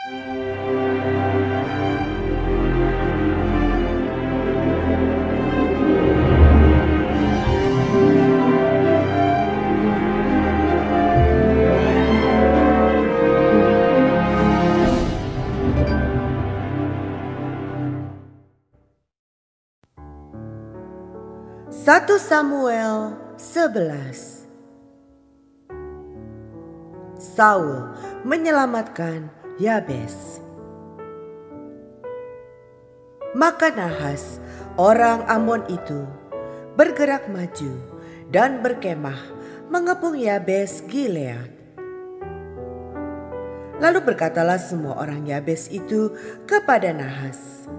1 Samuel 11. Saul menyelamatkan Yabes. Maka Nahas, orang Amon itu, bergerak maju dan berkemah mengepung Yabes Gilead. Lalu berkatalah semua orang Yabes itu kepada Nahas,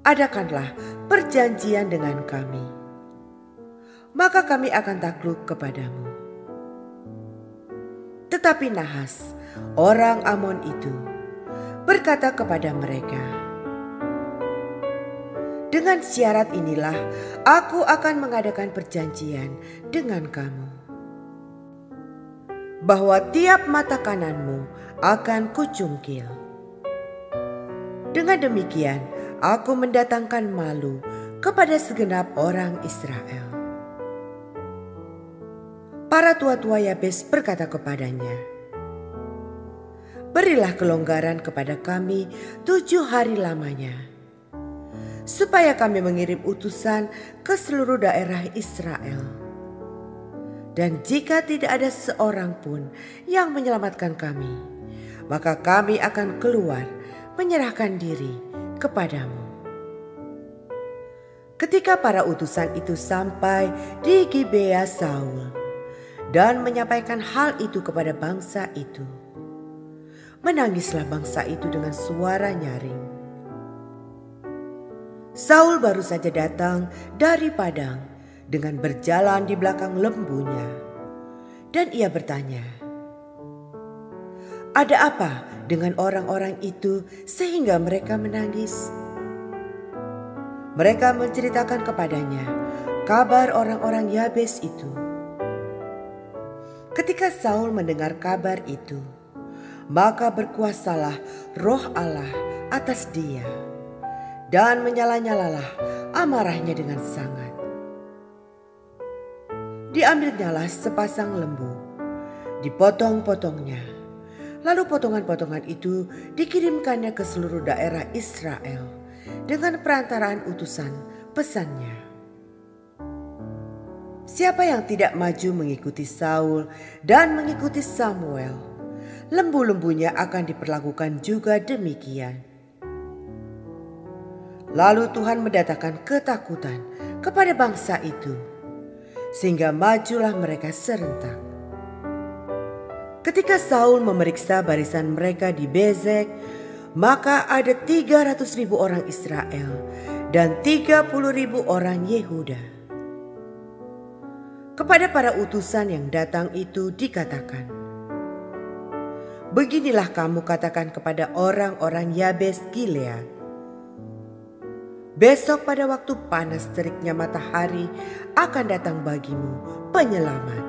"Adakanlah perjanjian dengan kami, maka kami akan takluk kepadamu." Tetapi Nahas, orang Amon itu, berkata kepada mereka, "Dengan syarat inilah aku akan mengadakan perjanjian dengan kamu, bahwa tiap mata kananmu akan kucungkil. Dengan demikian aku mendatangkan malu kepada segenap orang Israel." Para tua-tua Yabes berkata kepadanya, "Berilah kelonggaran kepada kami 7 hari lamanya, supaya kami mengirim utusan ke seluruh daerah Israel. Dan jika tidak ada seorang pun yang menyelamatkan kami, maka kami akan keluar menyerahkan diri kepadamu." Ketika para utusan itu sampai di Gibea Saul dan menyampaikan hal itu kepada bangsa itu, menangislah bangsa itu dengan suara nyaring. Saul baru saja datang dari padang dengan berjalan di belakang lembunya, dan ia bertanya, "Ada apa dengan orang-orang itu sehingga mereka menangis?" Mereka menceritakan kepadanya kabar orang-orang Yabes itu. Ketika Saul mendengar kabar itu, maka berkuasalah roh Allah atas dia, dan menyala-nyalalah amarahnya dengan sangat. Diambilnyalah sepasang lembu, dipotong-potongnya, lalu potongan-potongan itu dikirimkannya ke seluruh daerah Israel dengan perantaraan utusan pesannya. Siapa yang tidak maju mengikuti Saul dan mengikuti Samuel, lembu-lembunya akan diperlakukan juga demikian. Lalu Tuhan mendatangkan ketakutan kepada bangsa itu, sehingga majulah mereka serentak. Ketika Saul memeriksa barisan mereka di Bezek, maka ada 300.000 orang Israel dan 30.000 orang Yehuda. Kepada para utusan yang datang itu dikatakan, "Beginilah kamu katakan kepada orang-orang Yabes Gilead, besok pada waktu panas teriknya matahari akan datang bagimu penyelamat."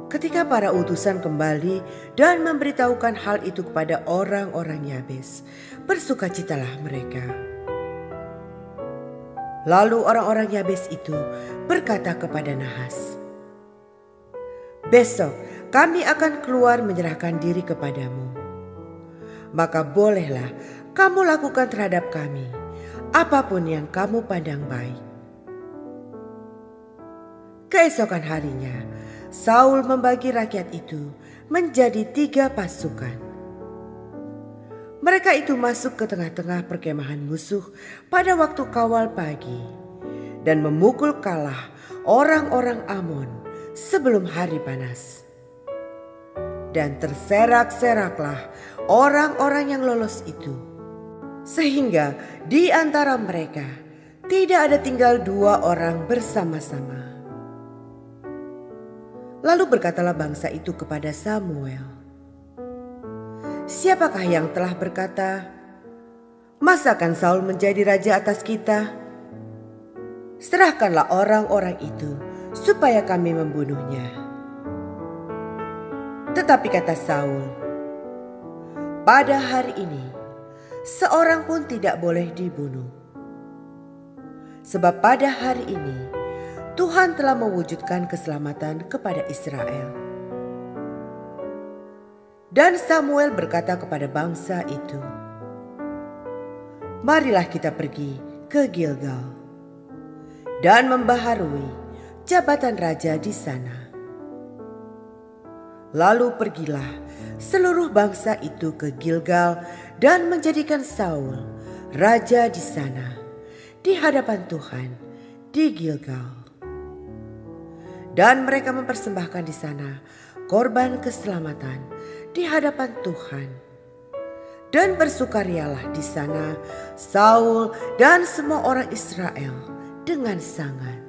Ketika para utusan kembali dan memberitahukan hal itu kepada orang-orang Yabes, bersukacitalah mereka. Lalu orang-orang Yabes itu berkata kepada Nahas, "Besok kami akan keluar menyerahkan diri kepadamu. Maka bolehlah kamu lakukan terhadap kami apapun yang kamu pandang baik." Keesokan harinya, Saul membagi rakyat itu menjadi 3 pasukan. Mereka itu masuk ke tengah-tengah perkemahan musuh pada waktu kawal pagi dan memukul kalah orang-orang Amon sebelum hari panas. Dan terserak-seraklah orang-orang yang lolos itu, sehingga di antara mereka tidak ada tinggal 2 orang bersama-sama. Lalu berkatalah bangsa itu kepada Samuel, "Siapakah yang telah berkata, 'Masakan Saul menjadi raja atas kita?' Serahkanlah orang-orang itu supaya kami membunuhnya." Tetapi kata Saul, pada hari ini seorang pun tidak boleh dibunuh. Sebab pada hari ini Tuhan telah mewujudkan keselamatan kepada Israel. Dan Samuel berkata kepada bangsa itu, marilah kita pergi ke Gilgal dan membaharui jabatan raja di sana. Lalu pergilah seluruh bangsa itu ke Gilgal dan menjadikan Saul raja di sana di hadapan Tuhan di Gilgal. Dan mereka mempersembahkan di sana korban keselamatan di hadapan Tuhan. Dan bersukarialah di sana Saul dan semua orang Israel dengan sangat.